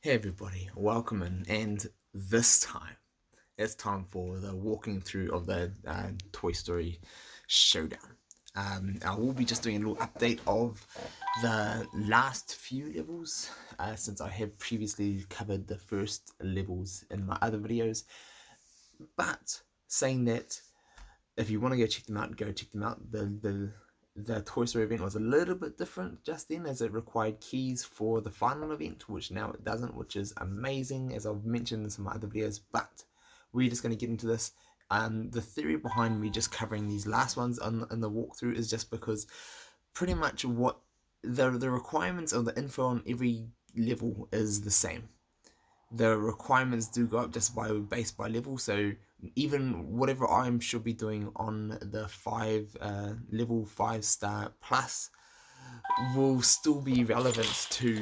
Hey everybody, welcome in, and this time it's time for the walking through of the Toy Story Showdown. I will be just doing a little update of the last few levels, since I have previously covered the first levels in my other videos. But saying that, if you want to go check them out, go check them out. The Toystory event was a little bit different just then, as it required keys for the final event, which now it doesn't, which is amazing, as I've mentioned in some other videos. But we're just going to get into this. The theory behind me just covering these last ones in the walkthrough is just because pretty much what the requirements of the info on every level is the same. The requirements do go up just based by level, so even whatever I should be doing on the level 5-star plus will still be relevant to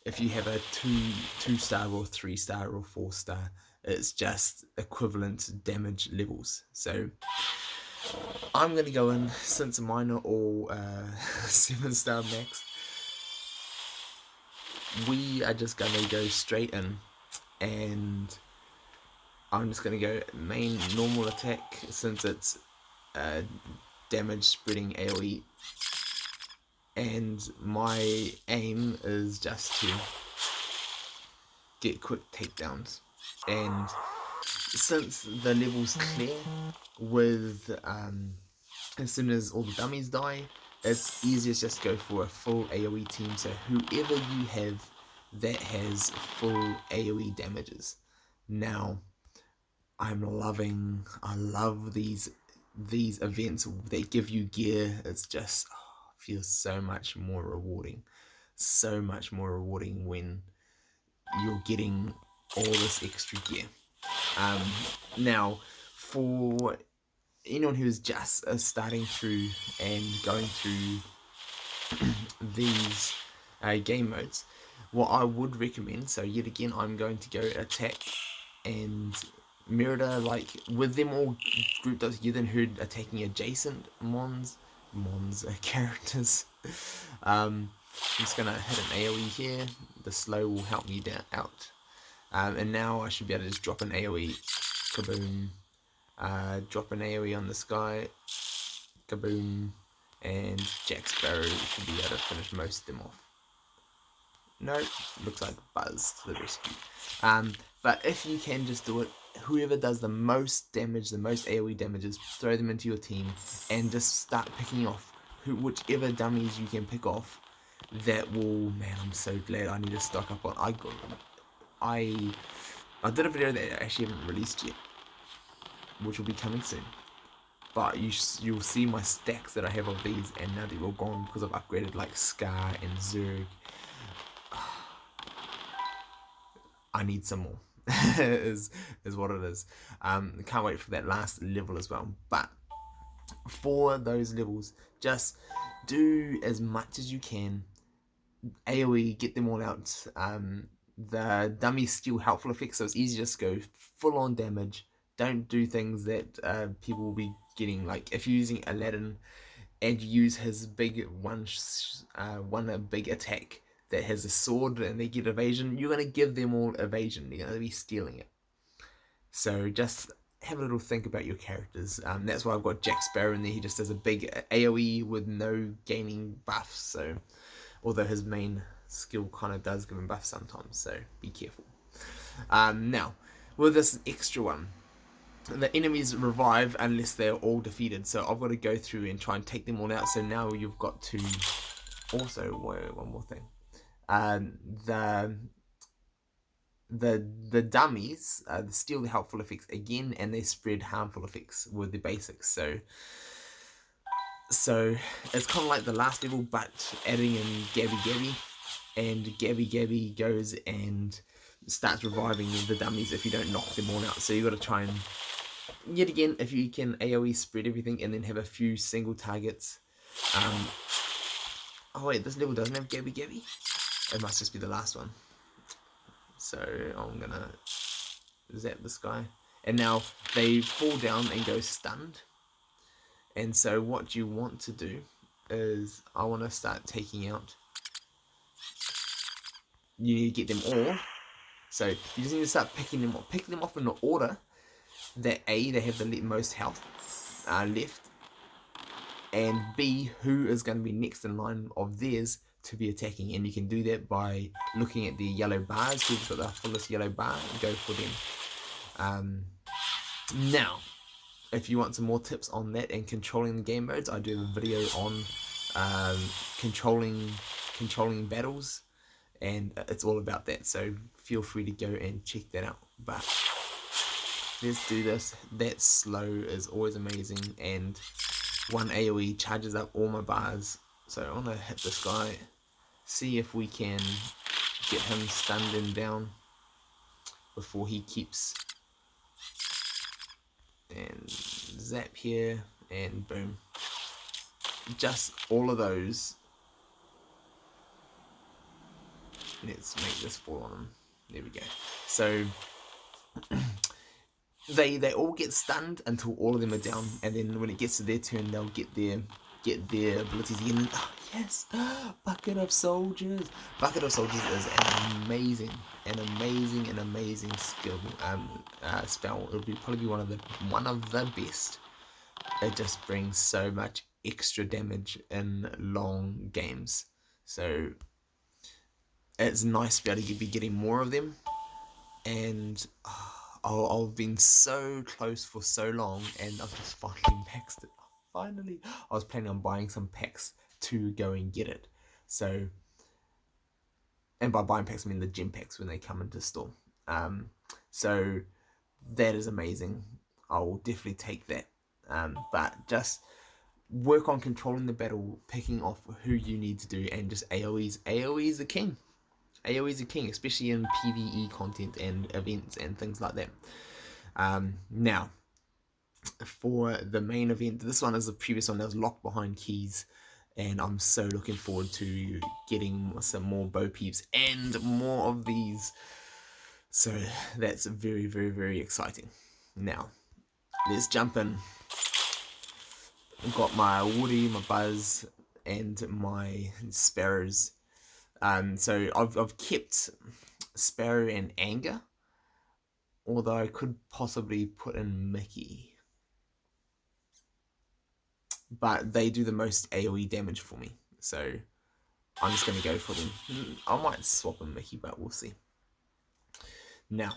if you have a 2-star or 3-star or 4-star. It's just equivalent damage levels. So I'm gonna go in, since mine are all 7-star max. We are just gonna go straight in, and I'm just going to go main normal attack, since it's damage spreading AoE, and my aim is just to get quick takedowns. And since the level's clear with as soon as all the dummies die, it's easier to just go for a full AoE team, so whoever you have that has full AoE damages. Now I love these events that give you gear. It's just feels so much more rewarding. So much more rewarding when you're getting all this extra gear. Now, for anyone who's just starting through and going through these game modes, what I would recommend, so yet again I'm going to go attack and Merida, like with them all grouped up together and her attacking adjacent characters. I'm just gonna hit an AoE here. The slow will help me out. And now I should be able to just drop an AoE. Kaboom. Drop an AoE on this guy. Kaboom. And Jack Sparrow should be able to finish most of them off. Nope, looks like Buzz to the rescue. But if you can just do it, whoever does the most damage, the most AoE damages, throw them into your team and just start picking off whichever dummies you can pick off. That will, man, I'm so glad I need to stock up on. I did a video that I actually haven't released yet, which will be coming soon. But you'll see my stacks that I have of these, and now they're all gone because I've upgraded like Scar and Zurg. I need some more. is what it is. Can't wait for that last level as well. But for those levels, just do as much as you can. AoE, get them all out. The dummy steal helpful effects, so it's easy to just go full on damage. Don't do things that people will be getting, like if you're using Aladdin and you use his big one big attack that has a sword and they get evasion, you're going to give them all evasion. You're going to be stealing it. So just have a little think about your characters. That's why I've got Jack Sparrow in there. He just does a big AoE with no gaining buffs. So, although his main skill kind of does give him buffs sometimes, so be careful. Now, with this extra one, the enemies revive unless they're all defeated. So I've got to go through and try and take them all out. So now you've got to also, one more thing. The dummies steal the helpful effects again, and they spread harmful effects with the basics. So it's kind of like the last level, but adding in Gabby Gabby, and Gabby Gabby goes and starts reviving the dummies if you don't knock them all out. So you got to try and, yet again, if you can AoE spread everything and then have a few single targets. Oh wait, this level doesn't have Gabby Gabby. It must just be the last one. So I'm gonna zap this guy, and now they fall down and go stunned. And so what you want to do is, I want to start taking out. You need to get them all, So you just need to start picking them off. Pick them off in the order that A, they have the most health left, and B, who is going to be next in line of theirs to be attacking. And you can do that by looking at the yellow bars. Who's got the fullest yellow bar, go for them. Now, if you want some more tips on that and controlling the game modes, I do have a video on controlling battles, and it's all about that, so feel free to go and check that out. But let's do this. That slow is always amazing, and one AoE charges up all my bars. So I want to hit this guy, see if we can get him stunned and down before he keeps, and zap here, and boom. Just all of those. Let's make this fall on him. There we go. So they all get stunned until all of them are down, and then when it gets to their turn, they'll get their abilities again. Oh, yes, Bucket of Soldiers. Bucket of Soldiers is an amazing skill spell. It'll probably be one of the best. It just brings so much extra damage in long games. So it's nice to be able to be getting more of them, and I've been so close for so long, and I've just finally maxed it. Finally, I was planning on buying some packs to go and get it. So, and by buying packs I mean the gem packs when they come into store. So that is amazing. I will definitely take that. But just work on controlling the battle, picking off who you need to do, and just AoEs. AoE is the king. AoE is the king, especially in PvE content and events and things like that. Now, for the main event, this one is the previous one that was locked behind keys, and I'm so looking forward to getting some more Bo Peeps and more of these. So that's very, very, very exciting. Now, let's jump in. I've got my Woody, my Buzz, and my Sparrows. So I've kept Sparrow and Anger, although I could possibly put in Mickey. But they do the most AoE damage for me, so I'm just going to go for them. I might swap in Mickey, but we'll see. Now,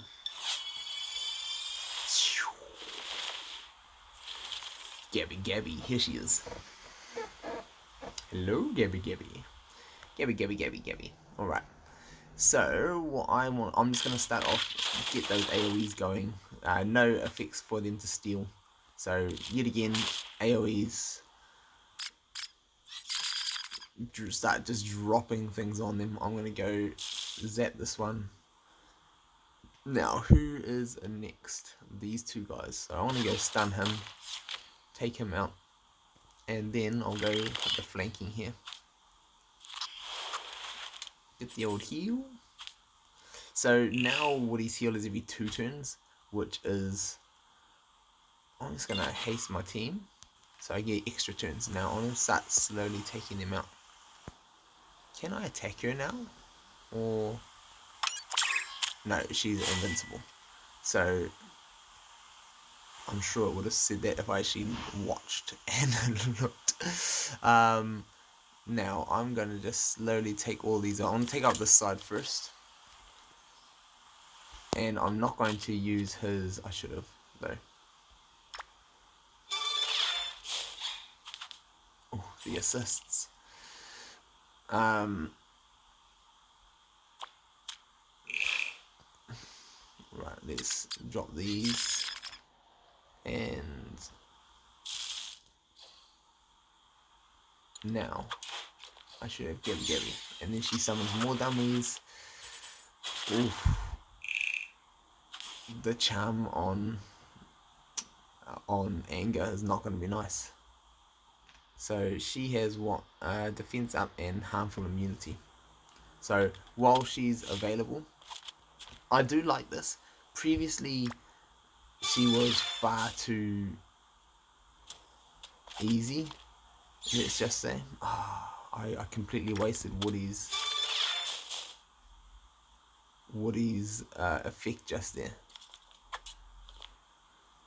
Gabby, here she is. Hello, Gabby. Alright, so what I'm just going to start off, get those AoEs going. No effects for them to steal. So, yet again, AoEs. Start just dropping things on them. I'm going to go zap this one. Now, who is next? These two guys. So I want to go stun him, take him out, and then I'll go with the flanking here. Get the old heal. So now Woody's heal is every 2 turns, which is... I'm just going to haste my team, so I get extra turns. Now I'm going to start slowly taking them out. Can I attack her now? Or... no, she's invincible. So I'm sure it would have said that if I actually watched and looked. Now I'm going to just slowly take all these out. I'm going to take out this side first. And I'm not going to use his... I should have, though. Oh, the assists. Right, let's drop these, and now I should have Gabby, and then she summons more dummies. Oof. The charm on Anger is not going to be nice. So she has what? Defense up and harmful immunity. So while she's available, I do like this. Previously, she was far too easy, let's just say. I completely wasted Woody's Woody's effect just there.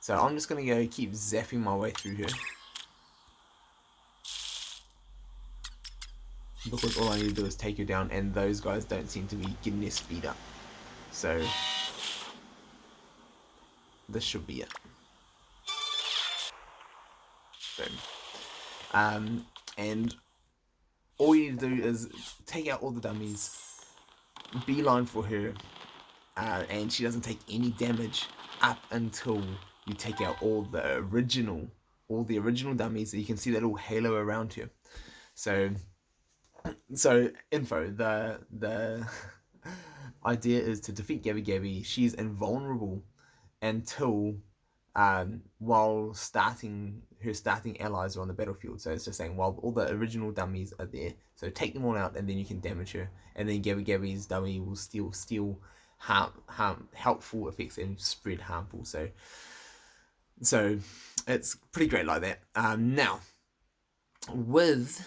So I'm just going to go keep zapping my way through here. Because all I need to do is take her down, and those guys don't seem to be getting their speed up. So this should be it. Boom. And all you need to do is take out all the dummies, beeline for her, and she doesn't take any damage up until you take out all the original dummies. You can see that little halo around her. So info, the idea is to defeat Gabby Gabby. She's invulnerable until while her starting allies are on the battlefield. So it's just saying while all the original dummies are there, so take them all out and then you can damage her, and then Gabby Gabby's dummy will steal helpful effects and spread harmful. So it's pretty great like that. Now with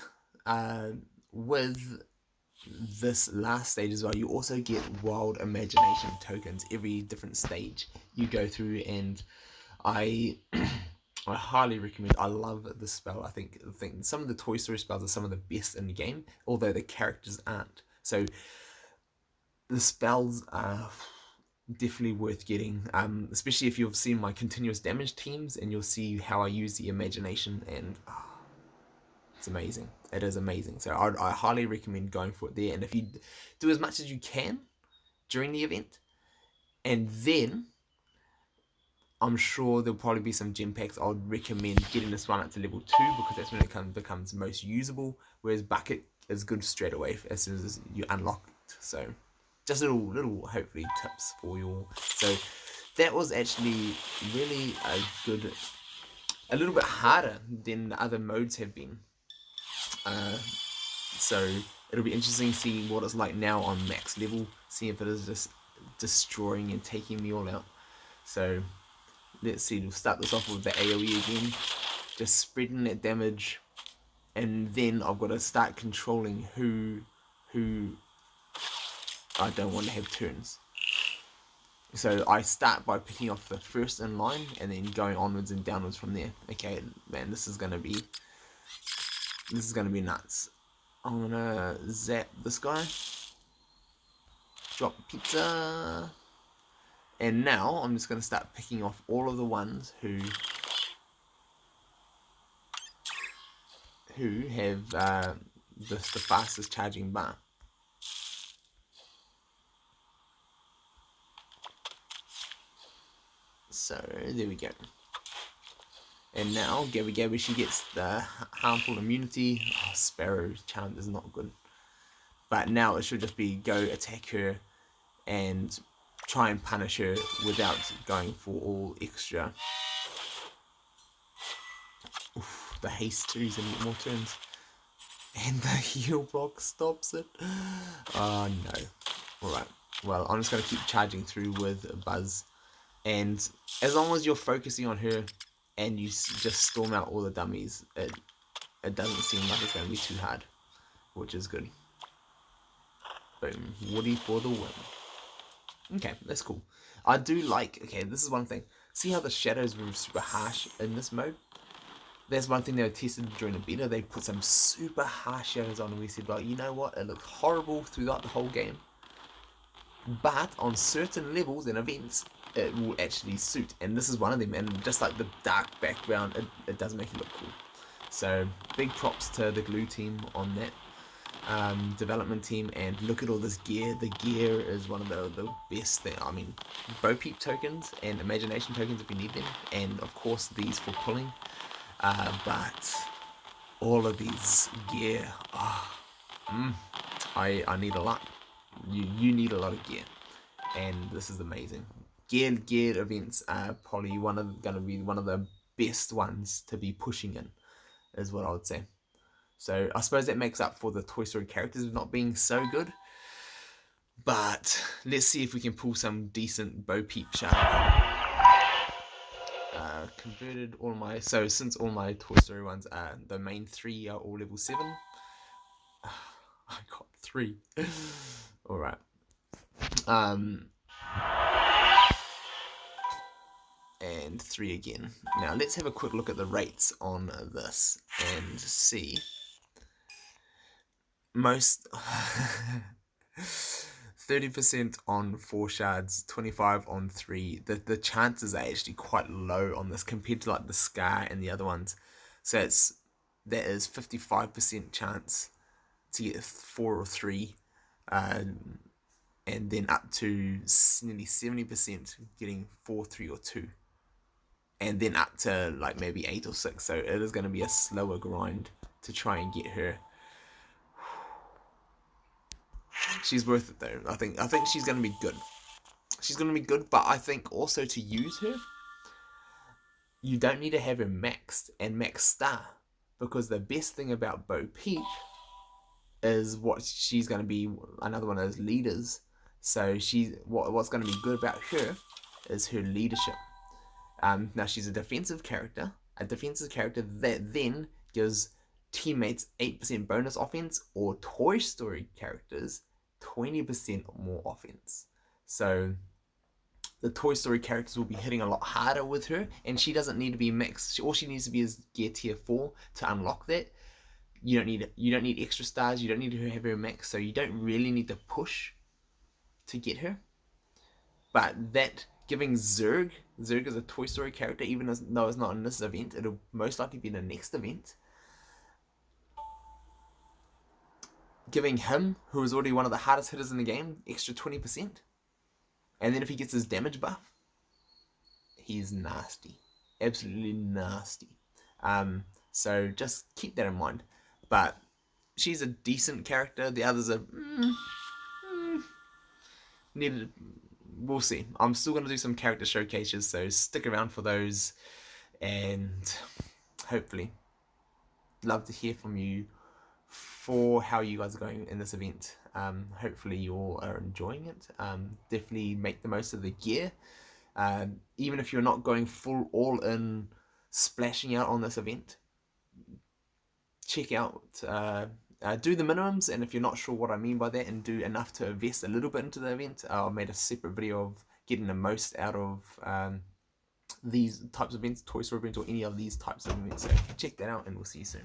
this last stage as well, you also get wild imagination tokens every different stage you go through, and I highly recommend. I love this spell. I think some of the Toy Story spells are some of the best in the game, although the characters aren't. So the spells are definitely worth getting, especially if you've seen my continuous damage teams, and you'll see how I use the imagination, and it's amazing. It is amazing. So I highly recommend going for it there. And if you do as much as you can during the event, and then I'm sure there'll probably be some gem packs. I would recommend getting this one up to level 2, because that's when it becomes most usable. Whereas bucket is good straight away as soon as you unlock it. So just little hopefully tips for you all. So that was actually really a little bit harder than the other modes have been. So it'll be interesting seeing what it's like now on max level, see if it is just destroying and taking me all out. So let's see, we'll start this off with the AoE again, just spreading that damage, and then I've got to start controlling who I don't want to have turns. So I start by picking off the first in line and then going onwards and downwards from there. Okay, man, this is gonna be nuts. I'm gonna zap this guy, drop pizza, and now I'm just gonna start picking off all of the ones who have the fastest charging bar. So there we go. And now Gabby Gabby, she gets the harmful immunity. Oh, Sparrow's charm is not good. But now it should just be go attack her and try and punish her without going for all extra. Oof, the haste too, he's gonna get more turns. And the heal block stops it. Oh no. Alright, well, I'm just gonna keep charging through with Buzz. And as long as you're focusing on her and you just storm out all the dummies, it doesn't seem like it's going to be too hard, which is good. Boom. Woody for the win. Okay, that's cool. I do like, okay, this is one thing. See how the shadows were super harsh in this mode? That's one thing they were tested during the beta. They put some super harsh shadows on, and we said, like, you know what? It looked horrible throughout the whole game. But on certain levels and events, it will actually suit, and this is one of them. And just like the dark background, it does make it look cool. So big props to the glue team on that development team. And look at all this gear. The gear is one of the best thing. I mean, Bo Peep tokens and imagination tokens if you need them, and of course these for pulling, but all of these gear, I need a lot. You need a lot of gear, and this is amazing. Geared events are probably gonna be one of the best ones to be pushing in, is what I would say. So I suppose that makes up for the Toy Story characters not being so good. But let's see if we can pull some decent Bo Peep charms. Converted all my, so since all my Toy Story ones are, the main 3 are all level 7. I got 3. Alright. And 3 again. Now let's have a quick look at the rates on this and see. Most 30% on 4 shards, 25 on 3. The chances are actually quite low on this compared to like the Scar and the other ones. So that is 55% chance to get 4 or 3, and then up to nearly 70% getting 4, 3 or 2, and then up to like maybe 8 or 6. So it is going to be a slower grind to try and get her. She's worth it though. I think she's going to be good. She's going to be good, but I think also to use her, you don't need to have her maxed and max star, because the best thing about Bo Peep is what she's going to be another one of those leaders. So what's going to be good about her is her leadership. Now she's a defensive character that then gives teammates 8% bonus offense, or Toy Story characters 20% more offense. So the Toy Story characters will be hitting a lot harder with her, and she doesn't need to be maxed. All she needs to be is gear tier 4 to unlock that. You don't need extra stars. You don't need to have her max, so you don't really need to push to get her. But that giving Zurg is a Toy Story character, even though it's not in this event, it'll most likely be in the next event. Giving him, who is already one of the hardest hitters in the game, extra 20%. And then if he gets his damage buff, he's nasty. Absolutely nasty. So just keep that in mind. But she's a decent character. The others are needed. We'll see. I'm still going to do some character showcases, so stick around for those. And hopefully, love to hear from you for how you guys are going in this event. Hopefully you all are enjoying it. Definitely make the most of the gear. Even if you're not going full all in splashing out on this event, check out do the minimums, and if you're not sure what I mean by that, and do enough to invest a little bit into the event, I made a separate video of getting the most out of these types of events, Toy Story events, or any of these types of events. So check that out, and we'll see you soon.